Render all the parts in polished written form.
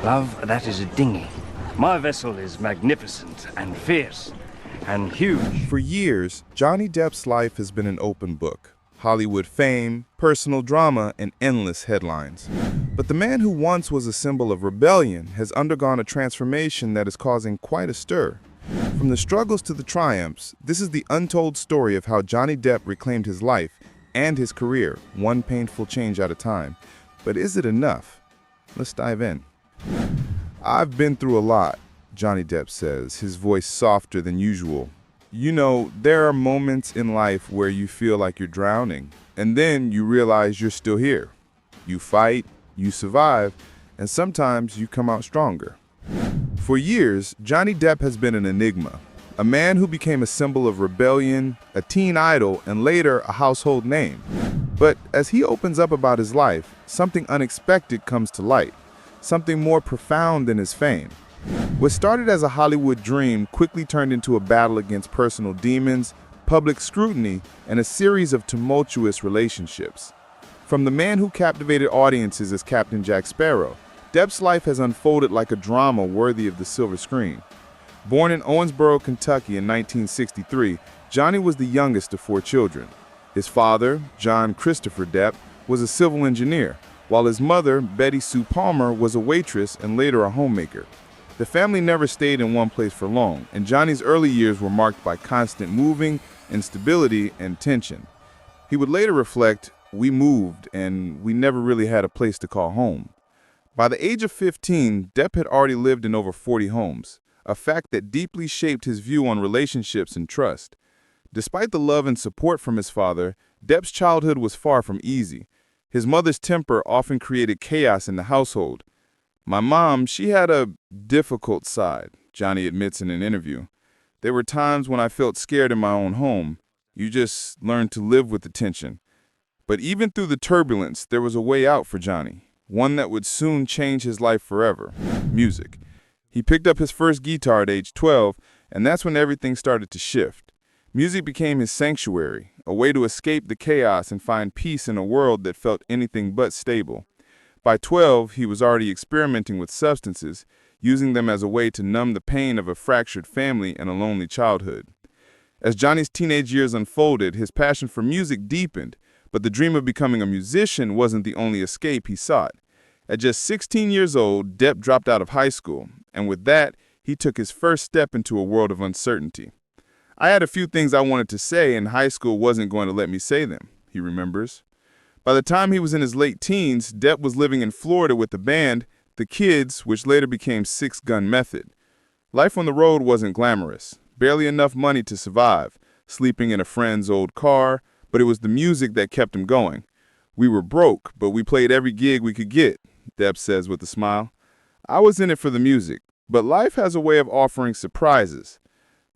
Love, that is a dinghy. My vessel is magnificent and fierce and huge. For years, Johnny Depp's life has been an open book. Hollywood fame, personal drama, and endless headlines. But the man who once was a symbol of rebellion has undergone a transformation that is causing quite a stir. From the struggles to the triumphs, this is the untold story of how Johnny Depp reclaimed his life and his career, one painful change at a time. But is it enough? Let's dive in. I've been through a lot, Johnny Depp says, his voice softer than usual. You know, there are moments in life where you feel like you're drowning, and then you realize you're still here. You fight, you survive, and sometimes you come out stronger. For years, Johnny Depp has been an enigma, a man who became a symbol of rebellion, a teen idol, and later a household name. But as he opens up about his life, something unexpected comes to light, something more profound than his fame. What started as a Hollywood dream quickly turned into a battle against personal demons, public scrutiny, and a series of tumultuous relationships. From the man who captivated audiences as Captain Jack Sparrow, Depp's life has unfolded like a drama worthy of the silver screen. Born in Owensboro, Kentucky in 1963, Johnny was the youngest of 4 children. His father, John Christopher Depp, was a civil engineer, while his mother, Betty Sue Palmer, was a waitress and later a homemaker. The family never stayed in one place for long, and Johnny's early years were marked by constant moving, instability, and tension. He would later reflect, "We moved, and we never really had a place to call home." By the age of 15, Depp had already lived in over 40 homes, a fact that deeply shaped his view on relationships and trust. Despite the love and support from his father, Depp's childhood was far from easy. His mother's temper often created chaos in the household. "My mom, she had a difficult side," Johnny admits in an interview. "There were times when I felt scared in my own home. You just learn to live with the tension." But even through the turbulence, there was a way out for Johnny, one that would soon change his life forever: music. He picked up his first guitar at age 12, and that's when everything started to shift. Music became his sanctuary, a way to escape the chaos and find peace in a world that felt anything but stable. By 12, he was already experimenting with substances, using them as a way to numb the pain of a fractured family and a lonely childhood. As Johnny's teenage years unfolded, his passion for music deepened, but the dream of becoming a musician wasn't the only escape he sought. At just 16 years old, Depp dropped out of high school, and with that, he took his first step into a world of uncertainty. "I had a few things I wanted to say, and high school wasn't going to let me say them," he remembers. By the time he was in his late teens, Depp was living in Florida with the band, The Kids, which later became Six Gun Method. Life on the road wasn't glamorous, barely enough money to survive, sleeping in a friend's old car, but it was the music that kept him going. "We were broke, but we played every gig we could get," Depp says with a smile. "I was in it for the music, but life has a way of offering surprises."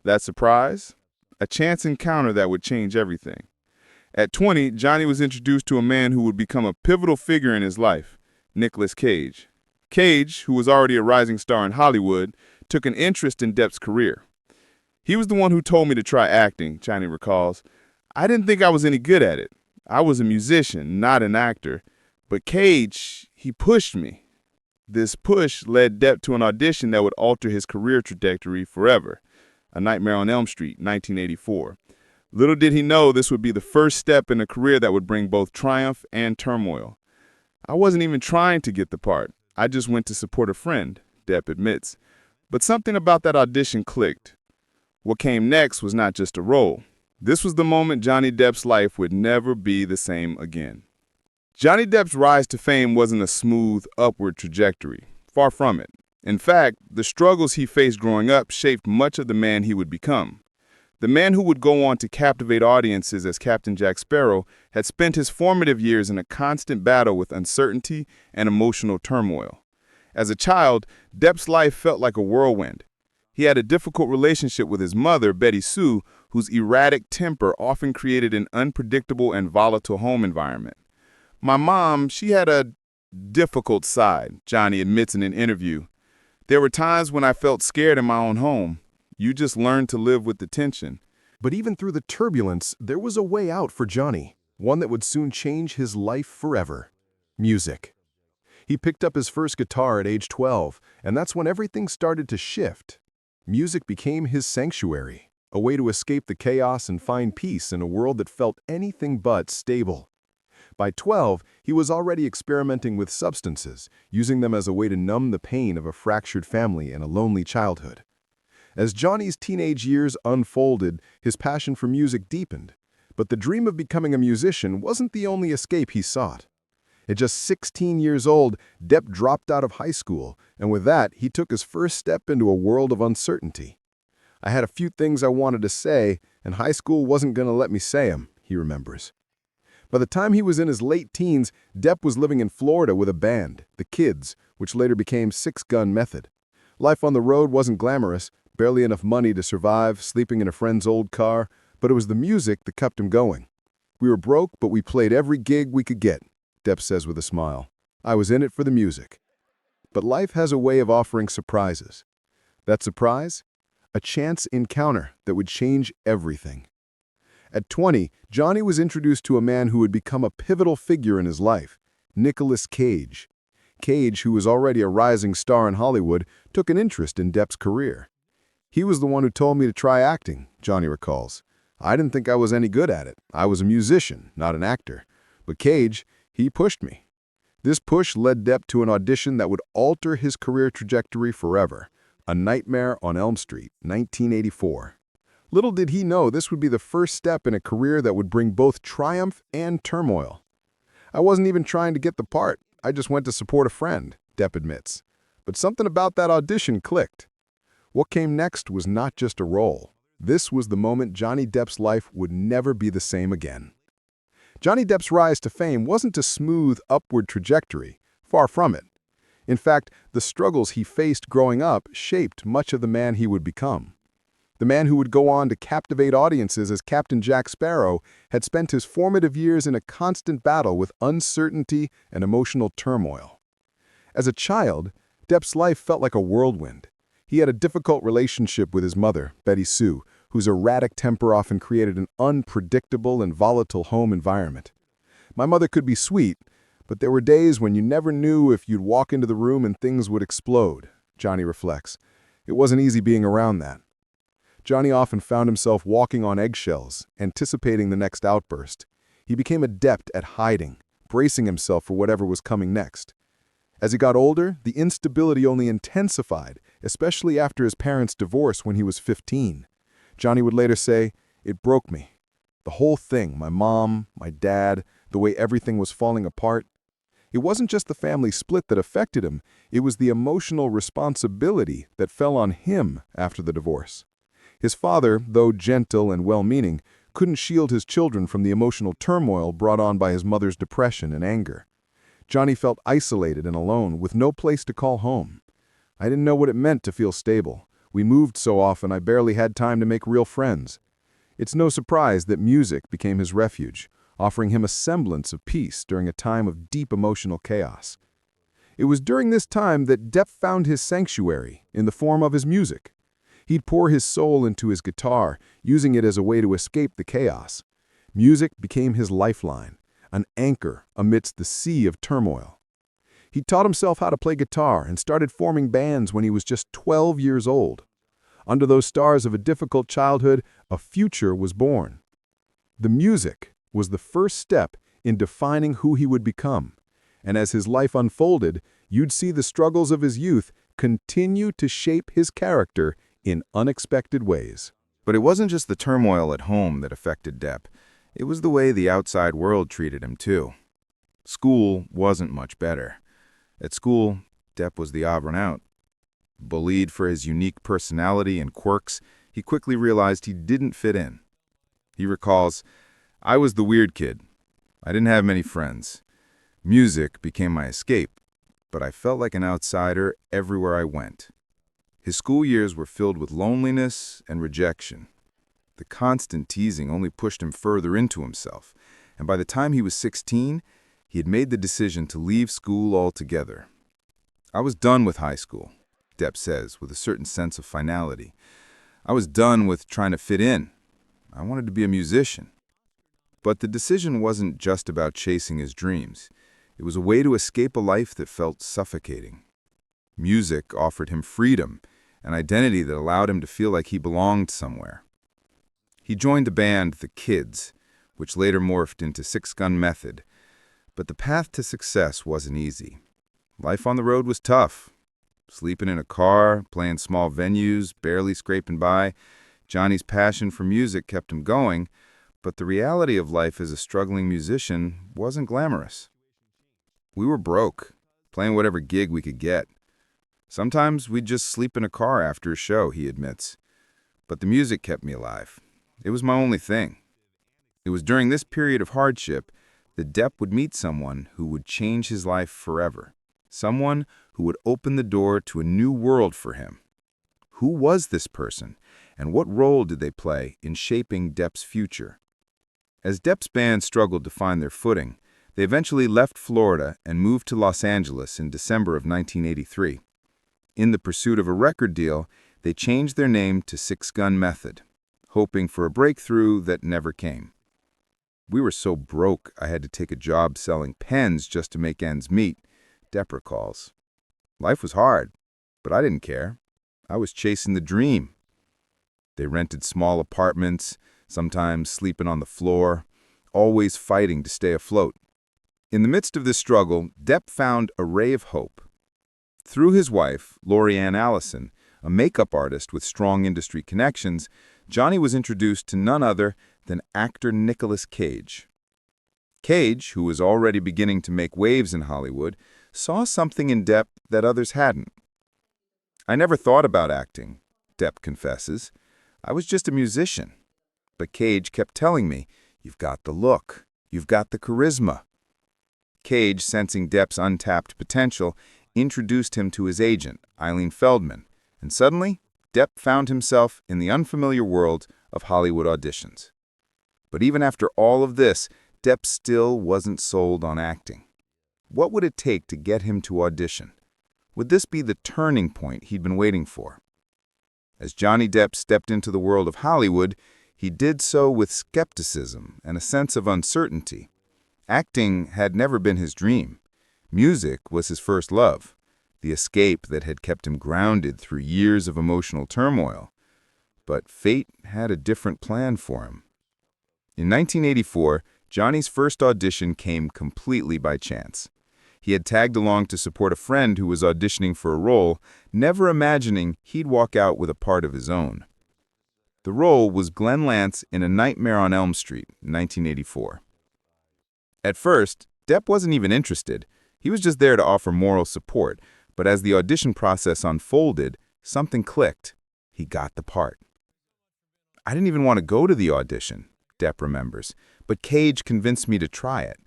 That surprise? A chance encounter that would change everything. At 20, Johnny was introduced to a man who would become a pivotal figure in his life, Nicolas Cage. Cage, who was already a rising star in Hollywood, took an interest in Depp's career. "He was the one who told me to try acting," Johnny recalls. "I didn't think I was any good at it. I was a musician, not an actor. But Cage, he pushed me." This push led Depp to an audition that would alter his career trajectory forever. A Nightmare on Elm Street, 1984. Little did he know this would be the first step in a career that would bring both triumph and turmoil. "I wasn't even trying to get the part. I just went to support a friend," Depp admits. But something about that audition clicked. What came next was not just a role. This was the moment Johnny Depp's life would never be the same again. Johnny Depp's rise to fame wasn't a smooth, upward trajectory. Far from it. In fact, the struggles he faced growing up shaped much of the man he would become. The man who would go on to captivate audiences as Captain Jack Sparrow had spent his formative years in a constant battle with uncertainty and emotional turmoil. As a child, Depp's life felt like a whirlwind. He had a difficult relationship with his mother, Betty Sue, whose erratic temper often created an unpredictable and volatile home environment. "My mom, she had a difficult side," Johnny admits in an interview. "There were times when I felt scared in my own home. You just learn to live with the tension." But even through the turbulence, there was a way out for Johnny, one that would soon change his life forever: music. He picked up his first guitar at age 12, and that's when everything started to shift. Music became his sanctuary, a way to escape the chaos and find peace in a world that felt anything but stable. By 12, he was already experimenting with substances, using them as a way to numb the pain of a fractured family and a lonely childhood. As Johnny's teenage years unfolded, his passion for music deepened. But the dream of becoming a musician wasn't the only escape he sought. At just 16 years old, Depp dropped out of high school, and with that, he took his first step into a world of uncertainty. "I had a few things I wanted to say, and high school wasn't going to let me say them," he remembers. By the time he was in his late teens, Depp was living in Florida with a band, The Kids, which later became Six Gun Method. Life on the road wasn't glamorous, barely enough money to survive, sleeping in a friend's old car, but it was the music that kept him going. "We were broke, but we played every gig we could get," Depp says with a smile. "I was in it for the music." But life has a way of offering surprises. That surprise? A chance encounter that would change everything. At 20, Johnny was introduced to a man who would become a pivotal figure in his life, Nicolas Cage. Cage, who was already a rising star in Hollywood, took an interest in Depp's career. "He was the one who told me to try acting," Johnny recalls. "I didn't think I was any good at it. I was a musician, not an actor. But Cage, he pushed me." This push led Depp to an audition that would alter his career trajectory forever. A Nightmare on Elm Street, 1984. Little did he know this would be the first step in a career that would bring both triumph and turmoil. "I wasn't even trying to get the part. I just went to support a friend," Depp admits. But something about that audition clicked. What came next was not just a role. This was the moment Johnny Depp's life would never be the same again. Johnny Depp's rise to fame wasn't a smooth, upward trajectory. Far from it. In fact, the struggles he faced growing up shaped much of the man he would become. The man who would go on to captivate audiences as Captain Jack Sparrow had spent his formative years in a constant battle with uncertainty and emotional turmoil. As a child, Depp's life felt like a whirlwind. He had a difficult relationship with his mother, Betty Sue, whose erratic temper often created an unpredictable and volatile home environment. "My mother could be sweet, but there were days when you never knew if you'd walk into the room and things would explode," Johnny reflects. It wasn't easy being around that. Johnny often found himself walking on eggshells, anticipating the next outburst. He became adept at hiding, bracing himself for whatever was coming next. As he got older, the instability only intensified, especially after his parents' divorce when he was 15. Johnny would later say, "It broke me. The whole thing, my mom, my dad, the way everything was falling apart. It wasn't just the family split that affected him, it was the emotional responsibility that fell on him after the divorce." His father, though gentle and well-meaning, couldn't shield his children from the emotional turmoil brought on by his mother's depression and anger. Johnny felt isolated and alone, with no place to call home. "I didn't know what it meant to feel stable. We moved so often I barely had time to make real friends." It's no surprise that music became his refuge, offering him a semblance of peace during a time of deep emotional chaos. It was during this time that Depp found his sanctuary in the form of his music. He'd pour his soul into his guitar, using it as a way to escape the chaos. Music became his lifeline, an anchor amidst the sea of turmoil. He taught himself how to play guitar and started forming bands when he was just 12 years old. Under those stars of a difficult childhood, a future was born. The music was the first step in defining who he would become. And as his life unfolded, you'd see the struggles of his youth continue to shape his character in unexpected ways. But it wasn't just the turmoil at home that affected Depp. It was the way the outside world treated him, too. School wasn't much better. At school, Depp was the odd one out. Bullied for his unique personality and quirks, he quickly realized he didn't fit in. He recalls, "I was the weird kid. I didn't have many friends. Music became my escape, but I felt like an outsider everywhere I went." His school years were filled with loneliness and rejection. The constant teasing only pushed him further into himself, and by the time he was 16, he had made the decision to leave school altogether. "I was done with high school," Depp says with a certain sense of finality. "I was done with trying to fit in. I wanted to be a musician." But the decision wasn't just about chasing his dreams. It was a way to escape a life that felt suffocating. Music offered him freedom, an identity that allowed him to feel like he belonged somewhere. He joined the band The Kids, which later morphed into Six Gun Method. But the path to success wasn't easy. Life on the road was tough. Sleeping in a car, playing small venues, barely scraping by. Johnny's passion for music kept him going, but the reality of life as a struggling musician wasn't glamorous. We were broke, playing whatever gig we could get. Sometimes we'd just sleep in a car after a show, he admits. But the music kept me alive. It was my only thing. It was during this period of hardship that Depp would meet someone who would change his life forever. Someone who would open the door to a new world for him. Who was this person, and what role did they play in shaping Depp's future? As Depp's band struggled to find their footing, they eventually left Florida and moved to Los Angeles in December of 1983. In the pursuit of a record deal, they changed their name to Six Gun Method, hoping for a breakthrough that never came. "We were so broke I had to take a job selling pens just to make ends meet," Depp recalls. "Life was hard, but I didn't care. I was chasing the dream." They rented small apartments, sometimes sleeping on the floor, always fighting to stay afloat. In the midst of this struggle, Depp found a ray of hope. Through his wife, Lori-Ann Allison, a makeup artist with strong industry connections, Johnny was introduced to none other than actor Nicolas Cage. Cage, who was already beginning to make waves in Hollywood, saw something in Depp that others hadn't. "I never thought about acting," Depp confesses. "I was just a musician. But Cage kept telling me, 'You've got the look. You've got the charisma.'" Cage, sensing Depp's untapped potential, introduced him to his agent, Eileen Feldman, and suddenly, Depp found himself in the unfamiliar world of Hollywood auditions. But even after all of this, Depp still wasn't sold on acting. What would it take to get him to audition? Would this be the turning point he'd been waiting for? As Johnny Depp stepped into the world of Hollywood, he did so with skepticism and a sense of uncertainty. Acting had never been his dream. Music was his first love, the escape that had kept him grounded through years of emotional turmoil. But fate had a different plan for him. In 1984, Johnny's first audition came completely by chance. He had tagged along to support a friend who was auditioning for a role, never imagining he'd walk out with a part of his own. The role was Glenn Lance in A Nightmare on Elm Street, 1984. At first, Depp wasn't even interested. He was just there to offer moral support, but as the audition process unfolded, something clicked. He got the part. "I didn't even want to go to the audition," Depp remembers, "but Cage convinced me to try it.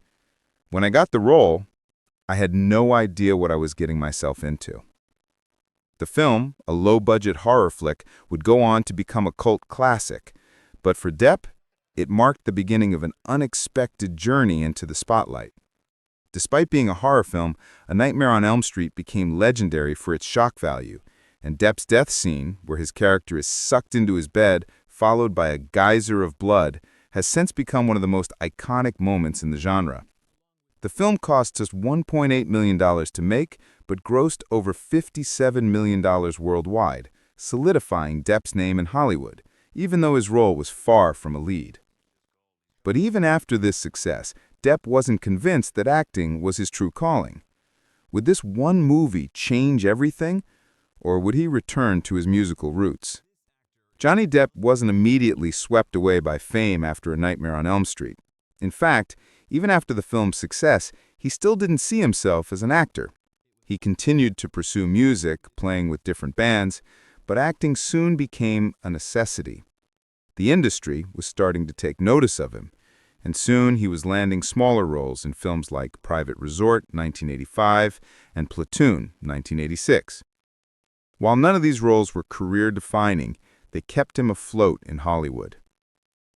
When I got the role, I had no idea what I was getting myself into." The film, a low-budget horror flick, would go on to become a cult classic, but for Depp, it marked the beginning of an unexpected journey into the spotlight. Despite being a horror film, A Nightmare on Elm Street became legendary for its shock value, and Depp's death scene, where his character is sucked into his bed, followed by a geyser of blood, has since become one of the most iconic moments in the genre. The film cost just $1.8 million to make, but grossed over $57 million worldwide, solidifying Depp's name in Hollywood, even though his role was far from a lead. But even after this success, Depp wasn't convinced that acting was his true calling. Would this one movie change everything, or would he return to his musical roots? Johnny Depp wasn't immediately swept away by fame after A Nightmare on Elm Street. In fact, even after the film's success, he still didn't see himself as an actor. He continued to pursue music, playing with different bands, but acting soon became a necessity. The industry was starting to take notice of him, and soon he was landing smaller roles in films like Private Resort, 1985, and Platoon, 1986. While none of these roles were career-defining, they kept him afloat in Hollywood.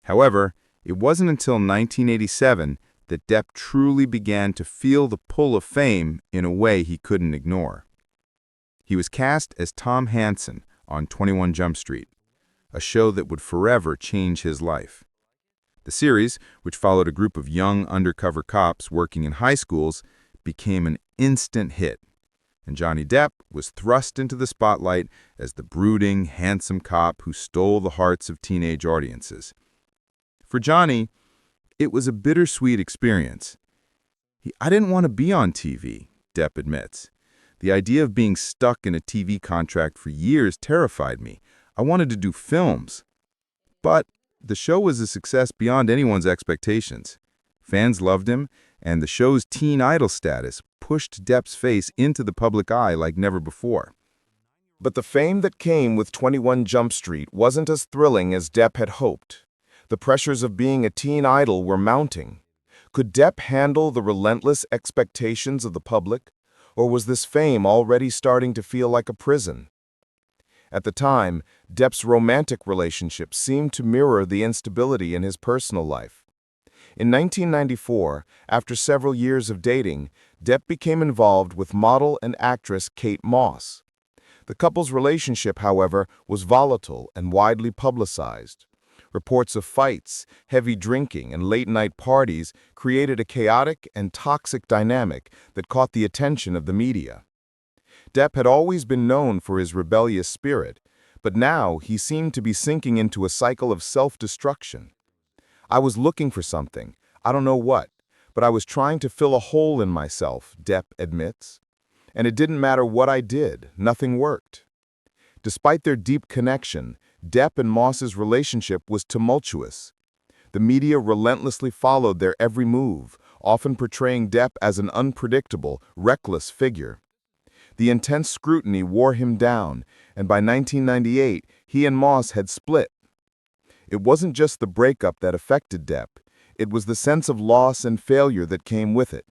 However, it wasn't until 1987 that Depp truly began to feel the pull of fame in a way he couldn't ignore. He was cast as Tom Hansen on 21 Jump Street, a show that would forever change his life. The series, which followed a group of young undercover cops working in high schools, became an instant hit, and Johnny Depp was thrust into the spotlight as the brooding, handsome cop who stole the hearts of teenage audiences. For Johnny, it was a bittersweet experience. I didn't want to be on TV, Depp admits. The idea of being stuck in a TV contract for years terrified me. I wanted to do films. But the show was a success beyond anyone's expectations. Fans loved him, and the show's teen idol status pushed Depp's face into the public eye like never before. But the fame that came with 21 Jump Street wasn't as thrilling as Depp had hoped. The pressures of being a teen idol were mounting. Could Depp handle the relentless expectations of the public, or was this fame already starting to feel like a prison? At the time, Depp's romantic relationship seemed to mirror the instability in his personal life. In 1994, after several years of dating, Depp became involved with model and actress Kate Moss. The couple's relationship, however, was volatile and widely publicized. Reports of fights, heavy drinking, and late-night parties created a chaotic and toxic dynamic that caught the attention of the media. Depp had always been known for his rebellious spirit, but now he seemed to be sinking into a cycle of self-destruction. "I was looking for something, I don't know what, but I was trying to fill a hole in myself," Depp admits. "And it didn't matter what I did, nothing worked." Despite their deep connection, Depp and Moss's relationship was tumultuous. The media relentlessly followed their every move, often portraying Depp as an unpredictable, reckless figure. The intense scrutiny wore him down, and by 1998, he and Moss had split. It wasn't just the breakup that affected Depp, it was the sense of loss and failure that came with it.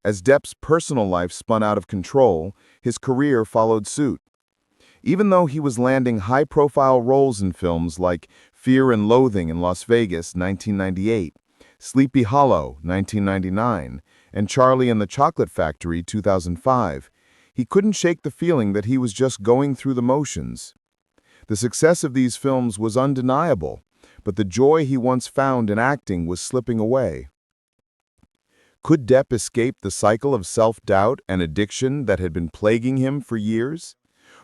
As Depp's personal life spun out of control, his career followed suit. Even though he was landing high-profile roles in films like Fear and Loathing in Las Vegas, 1998, Sleepy Hollow, 1999, and Charlie and the Chocolate Factory, 2005, he couldn't shake the feeling that he was just going through the motions. The success of these films was undeniable, but the joy he once found in acting was slipping away. Could Depp escape the cycle of self-doubt and addiction that had been plaguing him for years?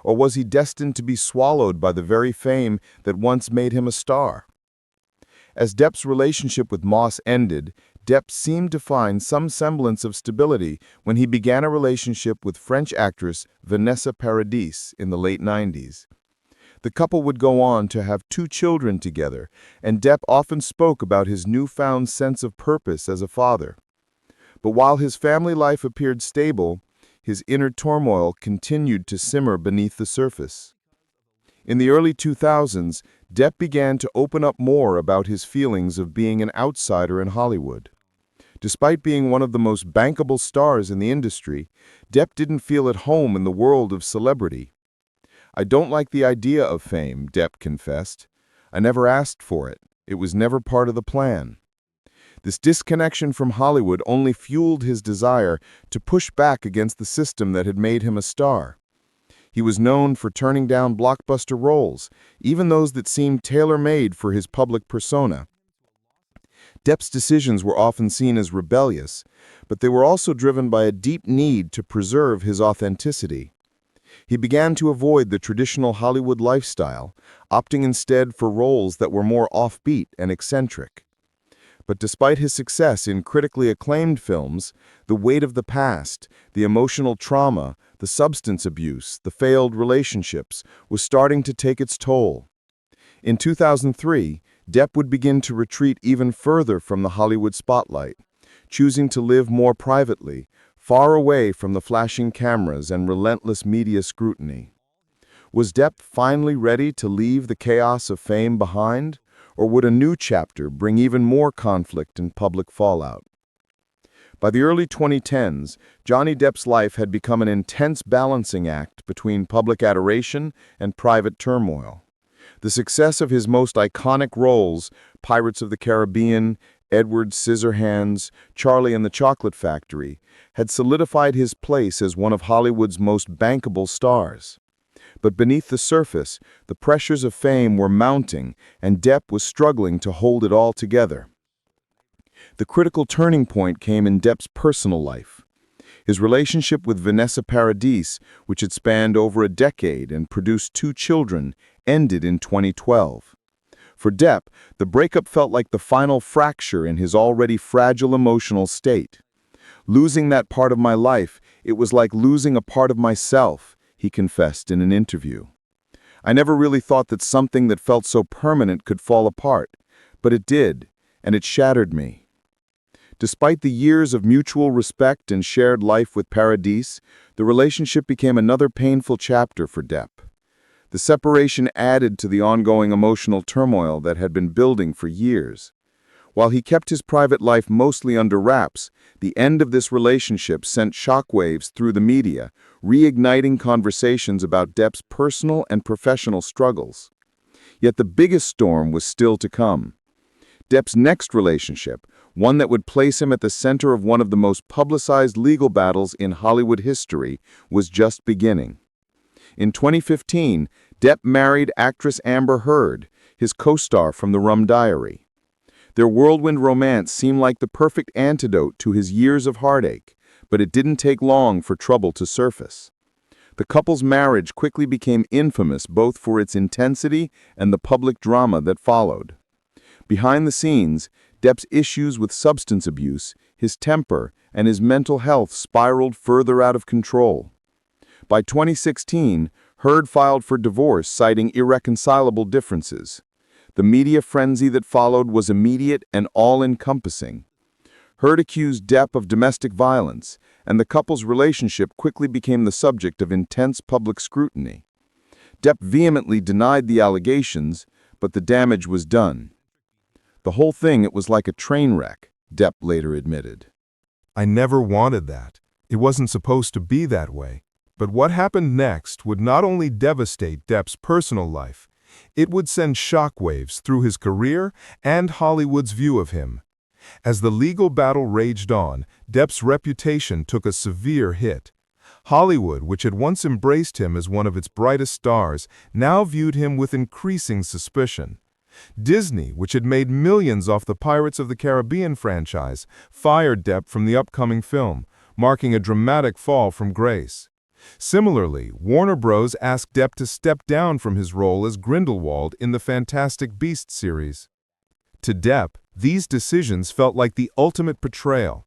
Or was he destined to be swallowed by the very fame that once made him a star? As Depp's relationship with Moss ended, Depp seemed to find some semblance of stability when he began a relationship with French actress Vanessa Paradis in the late 90s. The couple would go on to have 2 children together, and Depp often spoke about his newfound sense of purpose as a father. But while his family life appeared stable, his inner turmoil continued to simmer beneath the surface. In the early 2000s, Depp began to open up more about his feelings of being an outsider in Hollywood. Despite being one of the most bankable stars in the industry, Depp didn't feel at home in the world of celebrity. "I don't like the idea of fame," Depp confessed. "I never asked for it. It was never part of the plan." This disconnection from Hollywood only fueled his desire to push back against the system that had made him a star. He was known for turning down blockbuster roles, even those that seemed tailor-made for his public persona. Depp's decisions were often seen as rebellious, but they were also driven by a deep need to preserve his authenticity. He began to avoid the traditional Hollywood lifestyle, opting instead for roles that were more offbeat and eccentric. But despite his success in critically acclaimed films, the weight of the past, the emotional trauma, the substance abuse, the failed relationships was starting to take its toll. In 2003, Depp would begin to retreat even further from the Hollywood spotlight, choosing to live more privately, far away from the flashing cameras and relentless media scrutiny. Was Depp finally ready to leave the chaos of fame behind? Or would a new chapter bring even more conflict and public fallout? By the early 2010s, Johnny Depp's life had become an intense balancing act between public adoration and private turmoil. The success of his most iconic roles, Pirates of the Caribbean, Edward Scissorhands, Charlie and the Chocolate Factory, had solidified his place as one of Hollywood's most bankable stars. But beneath the surface, the pressures of fame were mounting, and Depp was struggling to hold it all together. The critical turning point came in Depp's personal life. His relationship with Vanessa Paradis, which had spanned over a decade and produced 2 children, ended in 2012. For Depp, the breakup felt like the final fracture in his already fragile emotional state. "Losing that part of my life, it was like losing a part of myself," he confessed in an interview. "I never really thought that something that felt so permanent could fall apart, but it did, and it shattered me." Despite the years of mutual respect and shared life with Paradis, the relationship became another painful chapter for Depp. The separation added to the ongoing emotional turmoil that had been building for years. While he kept his private life mostly under wraps, the end of this relationship sent shockwaves through the media, reigniting conversations about Depp's personal and professional struggles. Yet the biggest storm was still to come. Depp's next relationship, one that would place him at the center of one of the most publicized legal battles in Hollywood history, was just beginning. In 2015, Depp married actress Amber Heard, his co-star from The Rum Diary. Their whirlwind romance seemed like the perfect antidote to his years of heartache, but it didn't take long for trouble to surface. The couple's marriage quickly became infamous both for its intensity and the public drama that followed. Behind the scenes, Depp's issues with substance abuse, his temper, and his mental health spiraled further out of control. By 2016, Heard filed for divorce, citing irreconcilable differences. The media frenzy that followed was immediate and all-encompassing. Heard accused Depp of domestic violence, and the couple's relationship quickly became the subject of intense public scrutiny. Depp vehemently denied the allegations, but the damage was done. "The whole thing, it was like a train wreck," Depp later admitted. "I never wanted that. It wasn't supposed to be that way." But what happened next would not only devastate Depp's personal life, it would send shockwaves through his career and Hollywood's view of him. As the legal battle raged on, Depp's reputation took a severe hit. Hollywood, which had once embraced him as one of its brightest stars, now viewed him with increasing suspicion. Disney, which had made millions off the Pirates of the Caribbean franchise, fired Depp from the upcoming film, marking a dramatic fall from grace. Similarly, Warner Bros. Asked Depp to step down from his role as Grindelwald in the Fantastic Beasts series. To Depp, these decisions felt like the ultimate betrayal.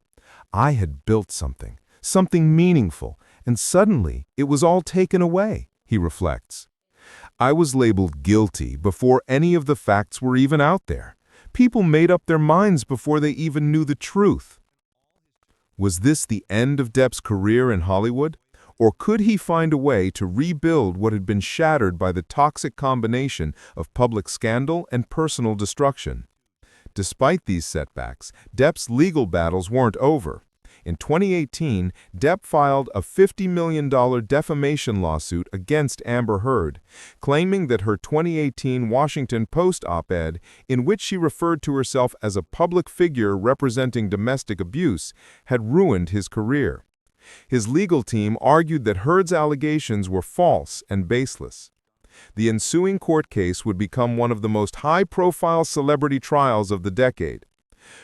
"I had built something meaningful, and suddenly it was all taken away," he reflects. "I was labeled guilty before any of the facts were even out there. People made up their minds before they even knew the truth." Was this the end of Depp's career in Hollywood? Or could he find a way to rebuild what had been shattered by the toxic combination of public scandal and personal destruction? Despite these setbacks, Depp's legal battles weren't over. In 2018, Depp filed a $50 million defamation lawsuit against Amber Heard, claiming that her 2018 Washington Post op-ed, in which she referred to herself as a public figure representing domestic abuse, had ruined his career. His legal team argued that Heard's allegations were false and baseless. The ensuing court case would become one of the most high-profile celebrity trials of the decade.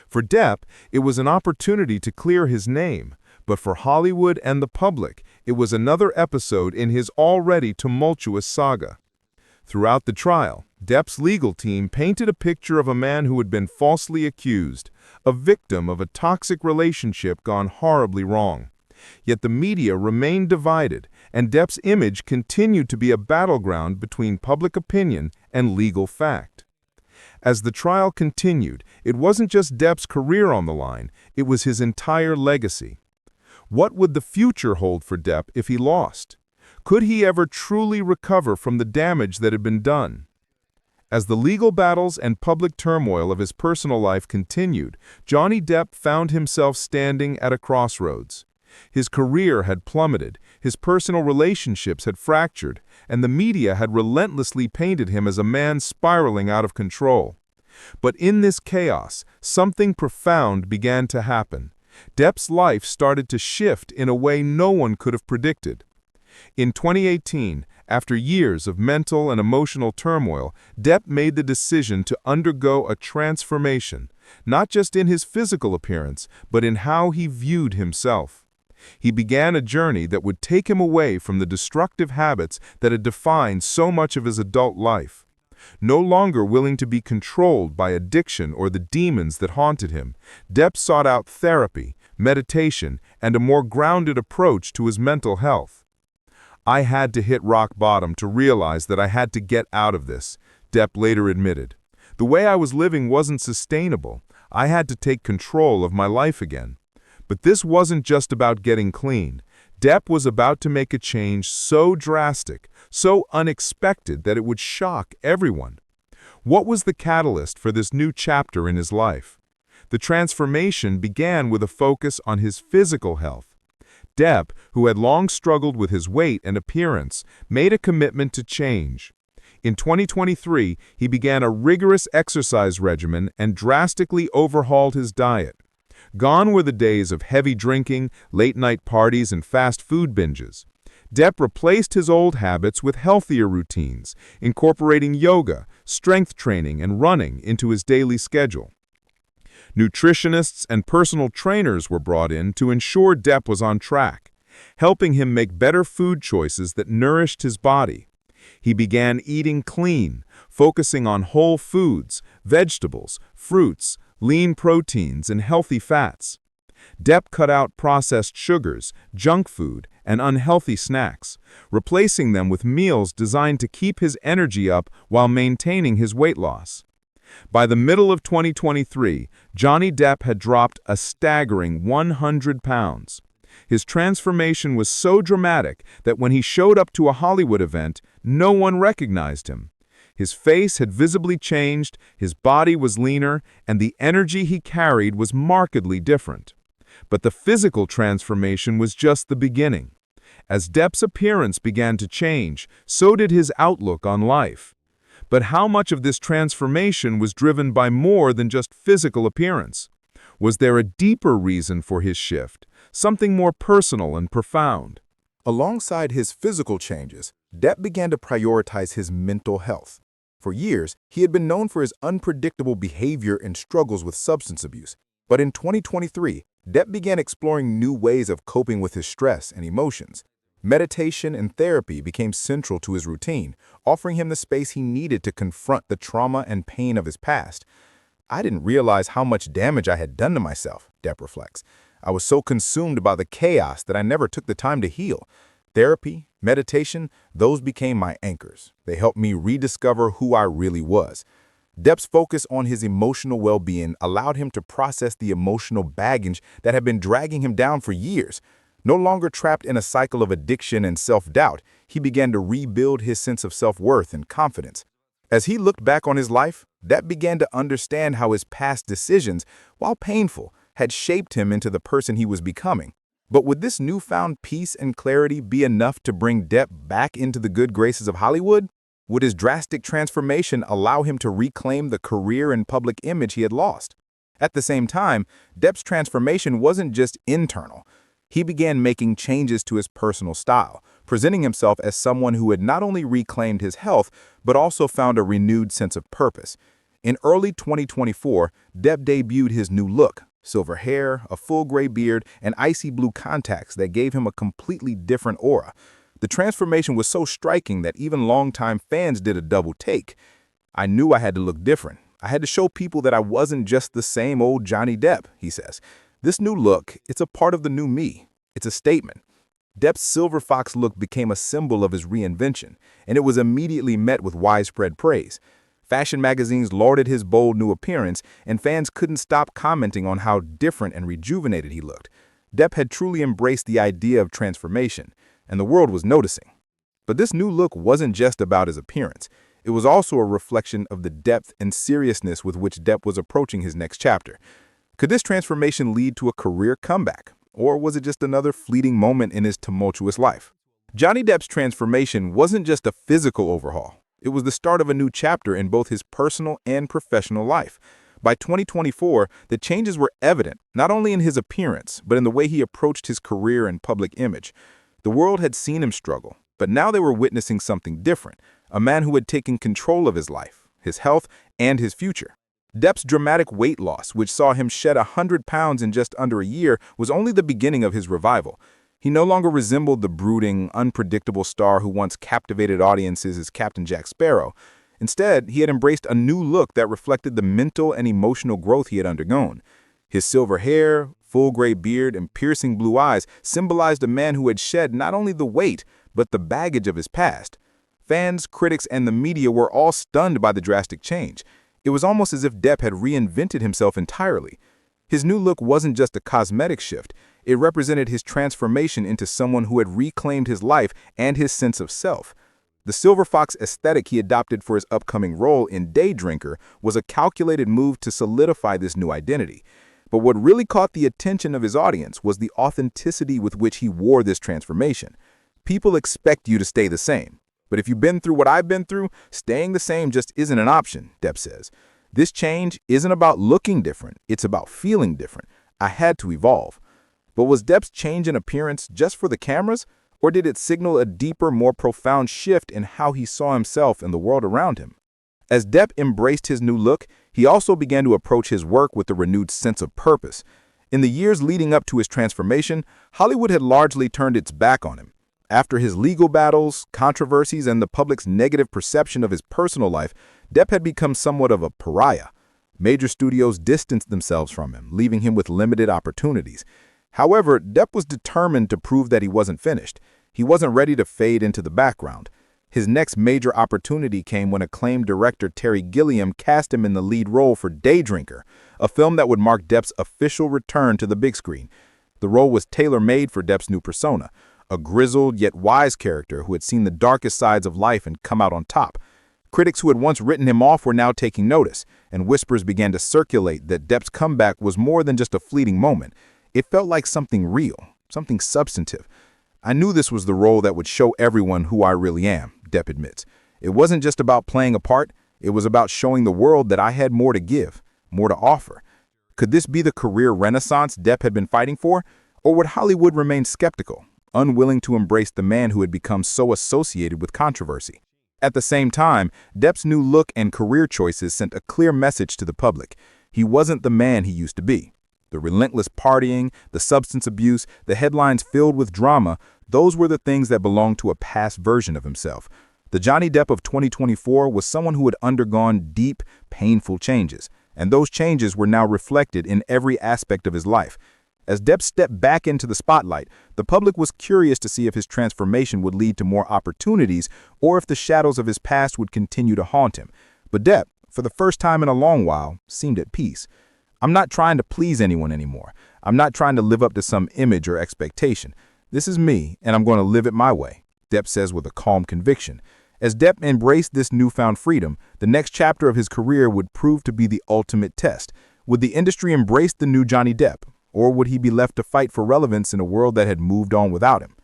For Depp, it was an opportunity to clear his name, but for Hollywood and the public, it was another episode in his already tumultuous saga. Throughout the trial, Depp's legal team painted a picture of a man who had been falsely accused, a victim of a toxic relationship gone horribly wrong. Yet the media remained divided, and Depp's image continued to be a battleground between public opinion and legal fact. As the trial continued, it wasn't just Depp's career on the line, it was his entire legacy. What would the future hold for Depp if he lost? Could he ever truly recover from the damage that had been done? As the legal battles and public turmoil of his personal life continued, Johnny Depp found himself standing at a crossroads. His career had plummeted, his personal relationships had fractured, and the media had relentlessly painted him as a man spiraling out of control. But in this chaos, something profound began to happen. Depp's life started to shift in a way no one could have predicted. In 2018, after years of mental and emotional turmoil, Depp made the decision to undergo a transformation, not just in his physical appearance, but in how he viewed himself. He began a journey that would take him away from the destructive habits that had defined so much of his adult life. No longer willing to be controlled by addiction or the demons that haunted him, Depp sought out therapy, meditation, and a more grounded approach to his mental health. "I had to hit rock bottom to realize that I had to get out of this," Depp later admitted. "The way I was living wasn't sustainable. I had to take control of my life again." But this wasn't just about getting clean. Depp was about to make a change so drastic, so unexpected that it would shock everyone. What was the catalyst for this new chapter in his life? The transformation began with a focus on his physical health. Depp, who had long struggled with his weight and appearance, made a commitment to change. In 2023, he began a rigorous exercise regimen and drastically overhauled his diet. Gone were the days of heavy drinking, late-night parties, and fast food binges. Depp replaced his old habits with healthier routines, incorporating yoga, strength training, and running into his daily schedule. Nutritionists and personal trainers were brought in to ensure Depp was on track, helping him make better food choices that nourished his body. He began eating clean, focusing on whole foods, vegetables, fruits, lean proteins, and healthy fats. Depp cut out processed sugars, junk food, and unhealthy snacks, replacing them with meals designed to keep his energy up while maintaining his weight loss. By the middle of 2023, Johnny Depp had dropped a staggering 100 pounds. His transformation was so dramatic that when he showed up to a Hollywood event, no one recognized him. His face had visibly changed, his body was leaner, and the energy he carried was markedly different. But the physical transformation was just the beginning. As Depp's appearance began to change, so did his outlook on life. But how much of this transformation was driven by more than just physical appearance? Was there a deeper reason for his shift, something more personal and profound? Alongside his physical changes, Depp began to prioritize his mental health. For years, he had been known for his unpredictable behavior and struggles with substance abuse. But in 2023, Depp began exploring new ways of coping with his stress and emotions. Meditation and therapy became central to his routine, offering him the space he needed to confront the trauma and pain of his past. "I didn't realize how much damage I had done to myself," Depp reflects. "I was so consumed by the chaos that I never took the time to heal. Therapy, meditation, those became my anchors. They helped me rediscover who I really was." Depp's focus on his emotional well-being allowed him to process the emotional baggage that had been dragging him down for years. No longer trapped in a cycle of addiction and self-doubt, he began to rebuild his sense of self-worth and confidence. As he looked back on his life, Depp began to understand how his past decisions, while painful, had shaped him into the person he was becoming. But would this newfound peace and clarity be enough to bring Depp back into the good graces of Hollywood? Would his drastic transformation allow him to reclaim the career and public image he had lost? At the same time, Depp's transformation wasn't just internal. He began making changes to his personal style, presenting himself as someone who had not only reclaimed his health, but also found a renewed sense of purpose. In early 2024, Depp debuted his new look: silver hair, a full gray beard, and icy blue contacts that gave him a completely different aura. The transformation was so striking that even longtime fans did a double take. "I knew I had to look different. I had to show people that I wasn't just the same old Johnny Depp," he says. "This new look, it's a part of the new me. It's a statement." Depp's silver fox look became a symbol of his reinvention, and it was immediately met with widespread praise. Fashion magazines lauded his bold new appearance, and fans couldn't stop commenting on how different and rejuvenated he looked. Depp had truly embraced the idea of transformation, and the world was noticing. But this new look wasn't just about his appearance. It was also a reflection of the depth and seriousness with which Depp was approaching his next chapter. Could this transformation lead to a career comeback, or was it just another fleeting moment in his tumultuous life? Johnny Depp's transformation wasn't just a physical overhaul. It was the start of a new chapter in both his personal and professional life. By 2024, the changes were evident, not only in his appearance, but in the way he approached his career and public image. The world had seen him struggle, but now they were witnessing something different: a man who had taken control of his life, his health, and his future. Depp's dramatic weight loss, which saw him shed 100 pounds in just under a year, was only the beginning of his revival. He no longer resembled the brooding, unpredictable star who once captivated audiences as Captain Jack Sparrow. Instead, he had embraced a new look that reflected the mental and emotional growth he had undergone. His silver hair, full gray beard, and piercing blue eyes symbolized a man who had shed not only the weight, but the baggage of his past. Fans, critics, and the media were all stunned by the drastic change. It was almost as if Depp had reinvented himself entirely. His new look wasn't just a cosmetic shift. It represented his transformation into someone who had reclaimed his life and his sense of self. The silver fox aesthetic he adopted for his upcoming role in Day Drinker was a calculated move to solidify this new identity. But what really caught the attention of his audience was the authenticity with which he wore this transformation. People expect you to stay the same. But if you've been through what I've been through, staying the same just isn't an option, Depp says. This change isn't about looking different, it's about feeling different. I had to evolve. But was Depp's change in appearance just for the cameras? Or did it signal a deeper, more profound shift in how he saw himself and the world around him? As Depp embraced his new look, he also began to approach his work with a renewed sense of purpose. In the years leading up to his transformation, Hollywood had largely turned its back on him. After his legal battles, controversies, and the public's negative perception of his personal life, Depp had become somewhat of a pariah. Major studios distanced themselves from him, leaving him with limited opportunities. However, Depp was determined to prove that he wasn't finished. He wasn't ready to fade into the background. His next major opportunity came when acclaimed director Terry Gilliam cast him in the lead role for Day Drinker, a film that would mark Depp's official return to the big screen. The role was tailor-made for Depp's new persona, a grizzled yet wise character who had seen the darkest sides of life and come out on top. Critics who had once written him off were now taking notice, and whispers began to circulate that Depp's comeback was more than just a fleeting moment. It felt like something real, something substantive. I knew this was the role that would show everyone who I really am, Depp admits. It wasn't just about playing a part, it was about showing the world that I had more to give, more to offer. Could this be the career renaissance Depp had been fighting for? Or would Hollywood remain skeptical, unwilling to embrace the man who had become so associated with controversy? At the same time, Depp's new look and career choices sent a clear message to the public. He wasn't the man he used to be. The relentless partying, the substance abuse, the headlines filled with drama, those were the things that belonged to a past version of himself. The Johnny Depp of 2024 was someone who had undergone deep, painful changes, and those changes were now reflected in every aspect of his life. As Depp stepped back into the spotlight, the public was curious to see if his transformation would lead to more opportunities or if the shadows of his past would continue to haunt him. But Depp, for the first time in a long while, seemed at peace. I'm not trying to please anyone anymore. I'm not trying to live up to some image or expectation. This is me, and I'm going to live it my way, Depp says with a calm conviction. As Depp embraced this newfound freedom, the next chapter of his career would prove to be the ultimate test. Would the industry embrace the new Johnny Depp, or would he be left to fight for relevance in a world that had moved on without him?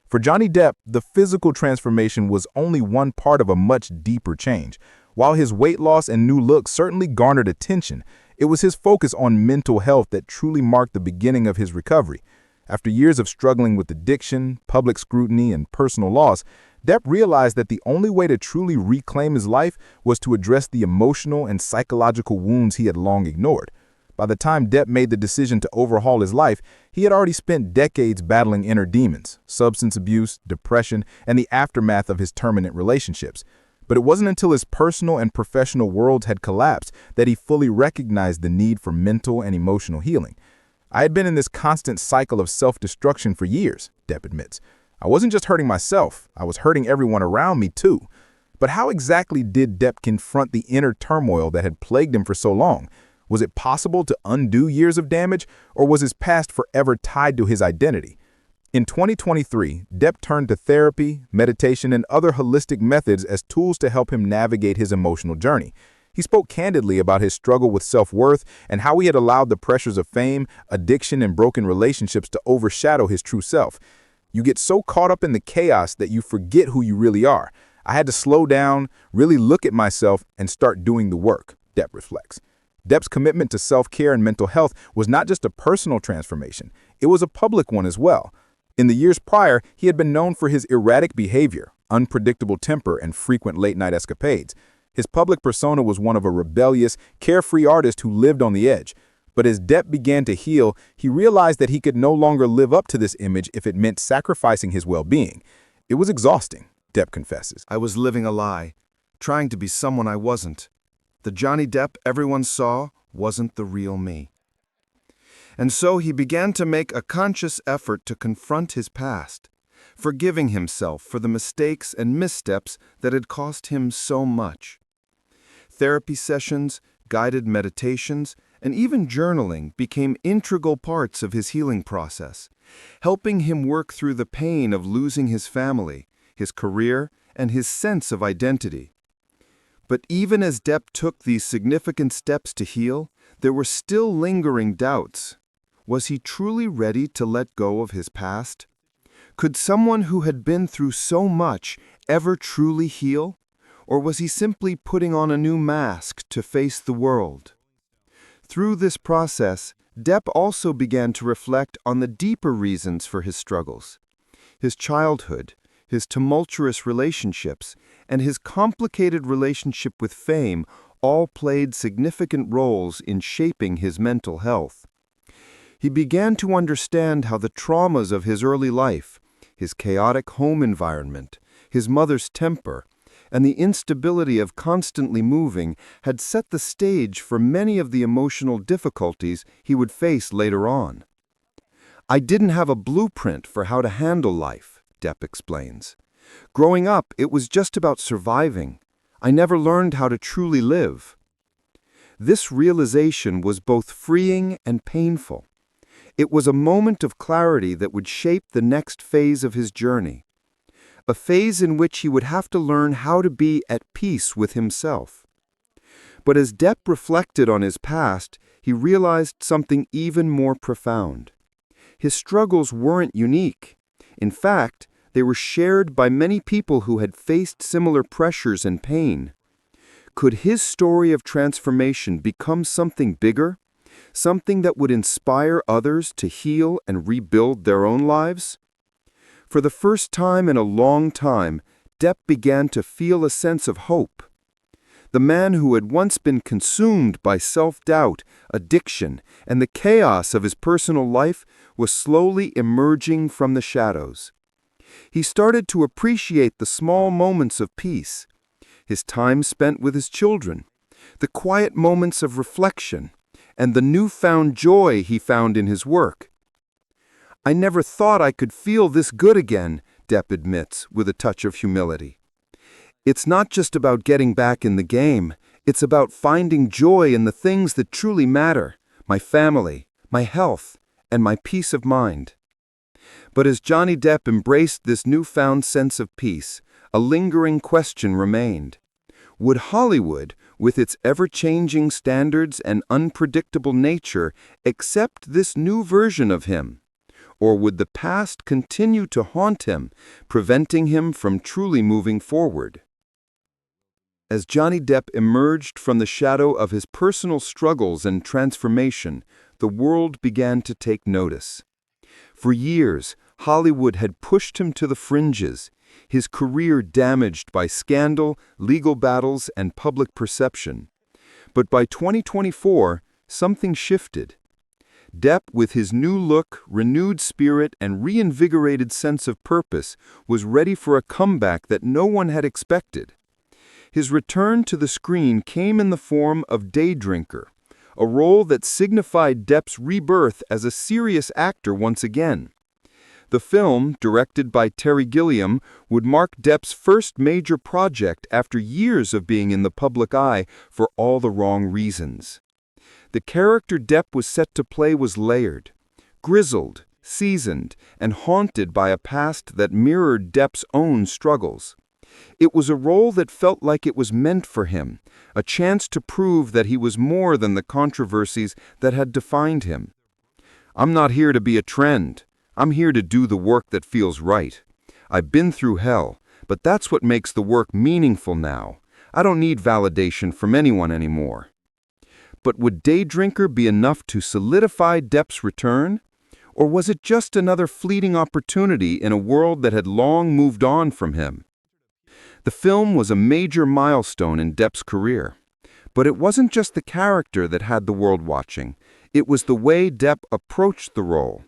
For Johnny Depp, the physical transformation was only one part of a much deeper change. While his weight loss and new look certainly garnered attention, it was his focus on mental health that truly marked the beginning of his recovery. After years of struggling with addiction, public scrutiny, and personal loss, Depp realized that the only way to truly reclaim his life was to address the emotional and psychological wounds he had long ignored. By the time Depp made the decision to overhaul his life, he had already spent decades battling inner demons, substance abuse, depression, and the aftermath of his terminant relationships. But it wasn't until his personal and professional worlds had collapsed that he fully recognized the need for mental and emotional healing. I had been in this constant cycle of self-destruction for years, Depp admits. I wasn't just hurting myself, I was hurting everyone around me too. But how exactly did Depp confront the inner turmoil that had plagued him for so long? Was it possible to undo years of damage, or was his past forever tied to his identity? In 2023, Depp turned to therapy, meditation, and other holistic methods as tools to help him navigate his emotional journey. He spoke candidly about his struggle with self-worth and how he had allowed the pressures of fame, addiction, and broken relationships to overshadow his true self. You get so caught up in the chaos that you forget who you really are. I had to slow down, really look at myself, and start doing the work, Depp reflects. Depp's commitment to self-care and mental health was not just a personal transformation, it was a public one as well. In the years prior, he had been known for his erratic behavior, unpredictable temper, and frequent late-night escapades. His public persona was one of a rebellious, carefree artist who lived on the edge. But as Depp began to heal, he realized that he could no longer live up to this image if it meant sacrificing his well-being. It was exhausting, Depp confesses. I was living a lie, trying to be someone I wasn't. The Johnny Depp everyone saw wasn't the real me. And so he began to make a conscious effort to confront his past, forgiving himself for the mistakes and missteps that had cost him so much. Therapy sessions, guided meditations, and even journaling became integral parts of his healing process, helping him work through the pain of losing his family, his career, and his sense of identity. But even as Depp took these significant steps to heal, there were still lingering doubts. Was he truly ready to let go of his past? Could someone who had been through so much ever truly heal? Or was he simply putting on a new mask to face the world? Through this process, Depp also began to reflect on the deeper reasons for his struggles. His childhood, his tumultuous relationships, and his complicated relationship with fame all played significant roles in shaping his mental health. He began to understand how the traumas of his early life, his chaotic home environment, his mother's temper, and the instability of constantly moving had set the stage for many of the emotional difficulties he would face later on. I didn't have a blueprint for how to handle life, Depp explains. Growing up, it was just about surviving. I never learned how to truly live. This realization was both freeing and painful. It was a moment of clarity that would shape the next phase of his journey, a phase in which he would have to learn how to be at peace with himself. But as Depp reflected on his past, he realized something even more profound. His struggles weren't unique. In fact, they were shared by many people who had faced similar pressures and pain. Could his story of transformation become something bigger? Something that would inspire others to heal and rebuild their own lives? For the first time in a long time, Depp began to feel a sense of hope. The man who had once been consumed by self-doubt, addiction, and the chaos of his personal life was slowly emerging from the shadows. He started to appreciate the small moments of peace, his time spent with his children, the quiet moments of reflection, and the newfound joy he found in his work. I never thought I could feel this good again, Depp admits with a touch of humility. It's not just about getting back in the game, it's about finding joy in the things that truly matter, my family, my health, and my peace of mind. But as Johnny Depp embraced this newfound sense of peace, a lingering question remained. Would Hollywood, with its ever-changing standards and unpredictable nature, accept this new version of him? Or would the past continue to haunt him, preventing him from truly moving forward? As Johnny Depp emerged from the shadow of his personal struggles and transformation, the world began to take notice. For years, Hollywood had pushed him to the fringes, his career damaged by scandal, legal battles, and public perception. But by 2024, something shifted. Depp, with his new look, renewed spirit, and reinvigorated sense of purpose, was ready for a comeback that no one had expected. His return to the screen came in the form of Day Drinker, a role that signified Depp's rebirth as a serious actor once again. The film, directed by Terry Gilliam, would mark Depp's first major project after years of being in the public eye for all the wrong reasons. The character Depp was set to play was layered, grizzled, seasoned, and haunted by a past that mirrored Depp's own struggles. It was a role that felt like it was meant for him, a chance to prove that he was more than the controversies that had defined him. "I'm not here to be a trend. I'm here to do the work that feels right. I've been through hell, but that's what makes the work meaningful now. I don't need validation from anyone anymore." But would Day Drinker be enough to solidify Depp's return? Or was it just another fleeting opportunity in a world that had long moved on from him? The film was a major milestone in Depp's career. But it wasn't just the character that had the world watching. It was the way Depp approached the role.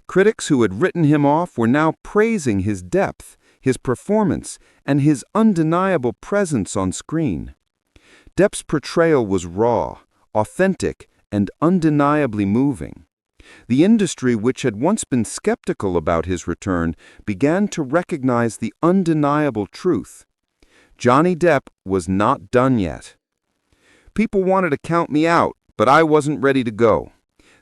Critics who had written him off were now praising his depth, his performance, and his undeniable presence on screen. Depp's portrayal was raw, authentic, and undeniably moving. The industry, which had once been skeptical about his return, began to recognize the undeniable truth. Johnny Depp was not done yet. People wanted to count me out, but I wasn't ready to go.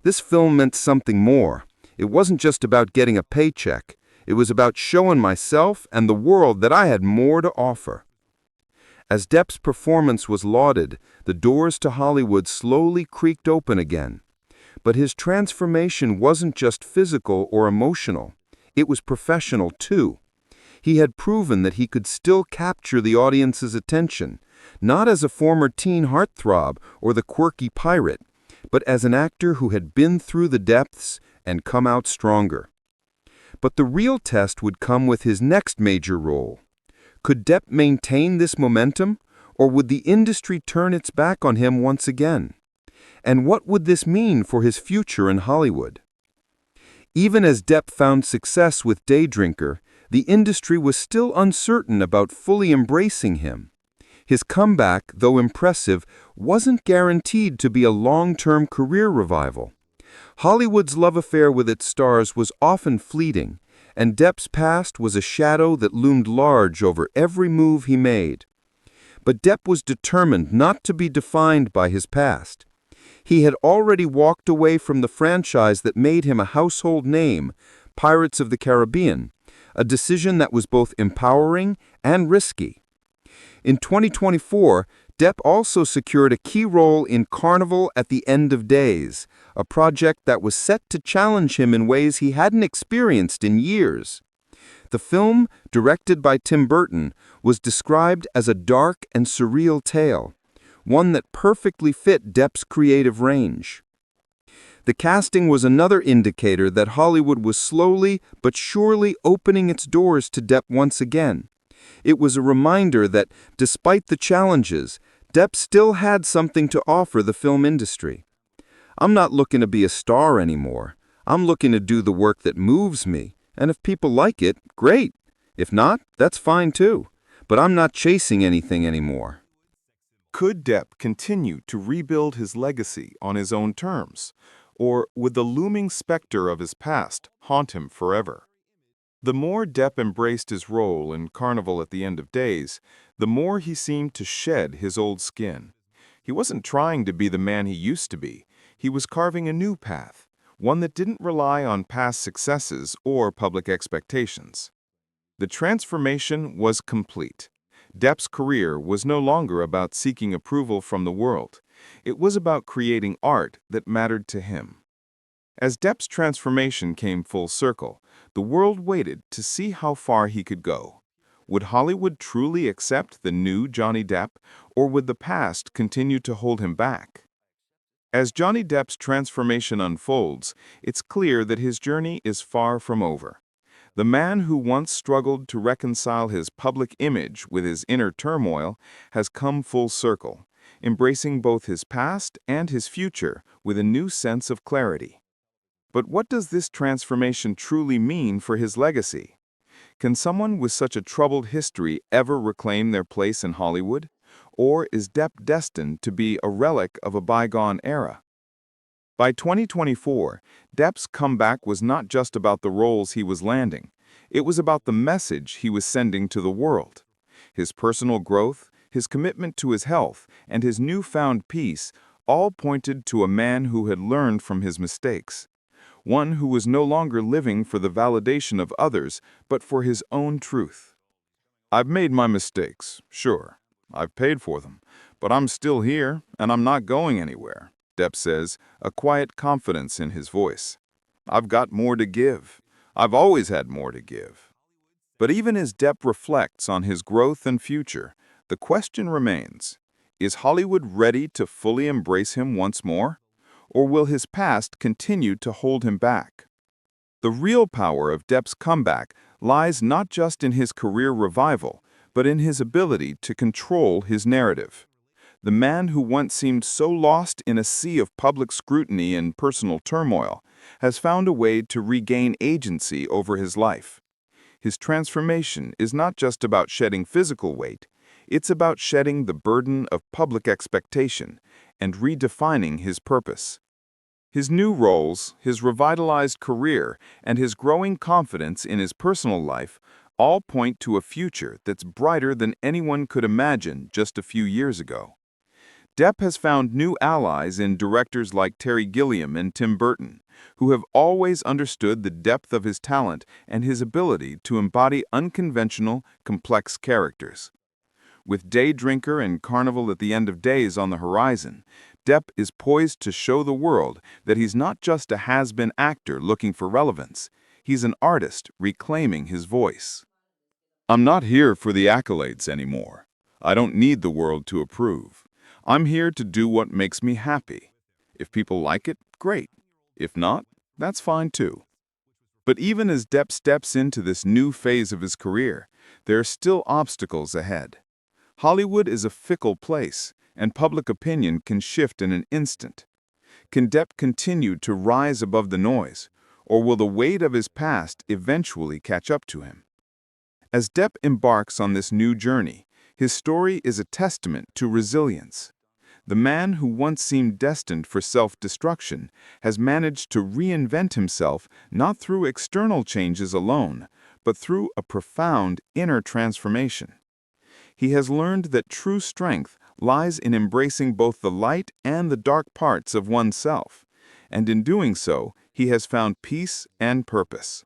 This film meant something more. It wasn't just about getting a paycheck. It was about showing myself and the world that I had more to offer. As Depp's performance was lauded, the doors to Hollywood slowly creaked open again. But his transformation wasn't just physical or emotional. It was professional, too. He had proven that he could still capture the audience's attention, not as a former teen heartthrob or the quirky pirate, but as an actor who had been through the depths and come out stronger. But the real test would come with his next major role. Could Depp maintain this momentum, or would the industry turn its back on him once again? And what would this mean for his future in Hollywood? Even as Depp found success with Day Drinker, the industry was still uncertain about fully embracing him. His comeback, though impressive, wasn't guaranteed to be a long-term career revival. Hollywood's love affair with its stars was often fleeting, and Depp's past was a shadow that loomed large over every move he made. But Depp was determined not to be defined by his past. He had already walked away from the franchise that made him a household name, Pirates of the Caribbean, a decision that was both empowering and risky. In 2024, Depp also secured a key role in Carnival at the End of Days, a project that was set to challenge him in ways he hadn't experienced in years. The film, directed by Tim Burton, was described as a dark and surreal tale, one that perfectly fit Depp's creative range. The casting was another indicator that Hollywood was slowly but surely opening its doors to Depp once again. It was a reminder that, despite the challenges, Depp still had something to offer the film industry. "I'm not looking to be a star anymore. I'm looking to do the work that moves me, and if people like it, great. If not, that's fine too. But I'm not chasing anything anymore." Could Depp continue to rebuild his legacy on his own terms, or would the looming specter of his past haunt him forever? The more Depp embraced his role in Carnival at the End of Days, the more he seemed to shed his old skin. He wasn't trying to be the man he used to be. He was carving a new path, one that didn't rely on past successes or public expectations. The transformation was complete. Depp's career was no longer about seeking approval from the world. It was about creating art that mattered to him. As Depp's transformation came full circle, the world waited to see how far he could go. Would Hollywood truly accept the new Johnny Depp, or would the past continue to hold him back? As Johnny Depp's transformation unfolds, it's clear that his journey is far from over. The man who once struggled to reconcile his public image with his inner turmoil has come full circle, embracing both his past and his future with a new sense of clarity. But what does this transformation truly mean for his legacy? Can someone with such a troubled history ever reclaim their place in Hollywood? Or is Depp destined to be a relic of a bygone era? By 2024, Depp's comeback was not just about the roles he was landing. It was about the message he was sending to the world. His personal growth, his commitment to his health, and his newfound peace all pointed to a man who had learned from his mistakes. One who was no longer living for the validation of others, but for his own truth. "I've made my mistakes, sure. I've paid for them. But I'm still here, and I'm not going anywhere," Depp says, a quiet confidence in his voice. "I've got more to give. I've always had more to give." But even as Depp reflects on his growth and future, the question remains, is Hollywood ready to fully embrace him once more? Or will his past continue to hold him back? The real power of Depp's comeback lies not just in his career revival, but in his ability to control his narrative. The man who once seemed so lost in a sea of public scrutiny and personal turmoil has found a way to regain agency over his life. His transformation is not just about shedding physical weight, it's about shedding the burden of public expectation and redefining his purpose. His new roles, his revitalized career, and his growing confidence in his personal life all point to a future that's brighter than anyone could imagine just a few years ago. Depp has found new allies in directors like Terry Gilliam and Tim Burton, who have always understood the depth of his talent and his ability to embody unconventional, complex characters. With Drinker and Carnival at the End of Days on the horizon, Depp is poised to show the world that he's not just a has-been actor looking for relevance. He's an artist reclaiming his voice. I'm not here for the accolades anymore. I don't need the world to approve. I'm here to do what makes me happy. If people like it, great. If not, that's fine too. But even as Depp steps into this new phase of his career, there are still obstacles ahead. Hollywood is a fickle place, and public opinion can shift in an instant. Can Depp continue to rise above the noise, or will the weight of his past eventually catch up to him? As Depp embarks on this new journey, his story is a testament to resilience. The man who once seemed destined for self-destruction has managed to reinvent himself not through external changes alone, but through a profound inner transformation. He has learned that true strength lies in embracing both the light and the dark parts of oneself, and in doing so, he has found peace and purpose.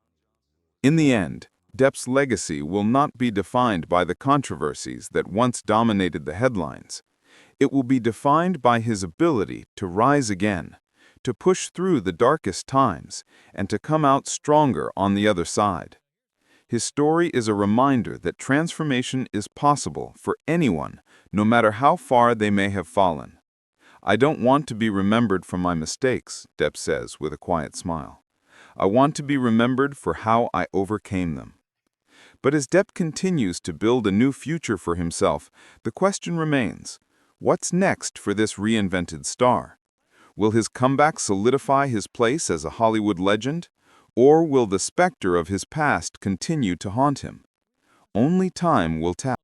In the end, Depp's legacy will not be defined by the controversies that once dominated the headlines. It will be defined by his ability to rise again, to push through the darkest times, and to come out stronger on the other side. His story is a reminder that transformation is possible for anyone, no matter how far they may have fallen. I don't want to be remembered for my mistakes, Depp says with a quiet smile. I want to be remembered for how I overcame them. But as Depp continues to build a new future for himself, the question remains, what's next for this reinvented star? Will his comeback solidify his place as a Hollywood legend? Or will the specter of his past continue to haunt him? Only time will tell.